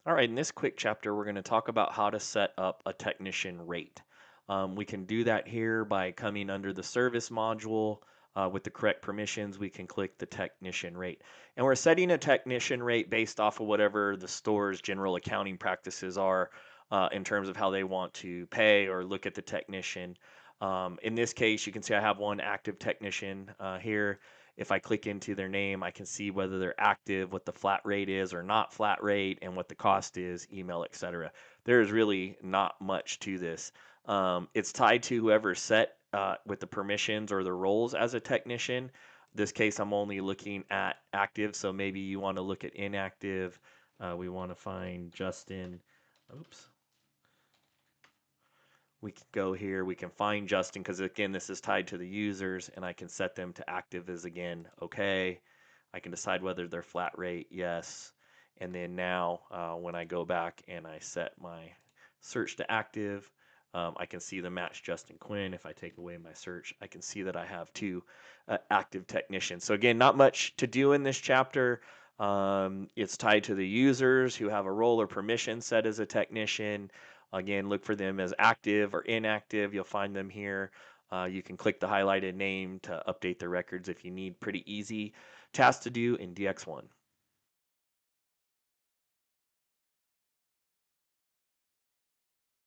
All right, in this quick chapter, we're going to talk about how to set up a technician rate. We can do that here by coming under the service module with the correct permissions. We can click the technician rate. And we're setting a technician rate based off of whatever the store's general accounting practices are in terms of how they want to pay or look at the technician. In this case, you can see I have one active technician here. If I click into their name, I can see whether they're active, what the flat rate is or not flat rate, and what the cost is, email, etc. There is really not much to this. It's tied to whoever set with the permissions or the roles as a technician. This case, I'm only looking at active, so maybe you want to look at inactive. We want to find Justin. Oops. We can go here, we can find Justin because again, this is tied to the users and I can set them to active as again, okay. I can decide whether they're flat rate, yes. And then now when I go back and I set my search to active, I can see the match Justin Quinn. If I take away my search, I can see that I have two active technicians. So again, not much to do in this chapter. It's tied to the users who have a role or permission set as a technician. Again, look for them as active or inactive. You'll find them here. You can click the highlighted name to update the records if you need. Pretty easy task to do in DX1.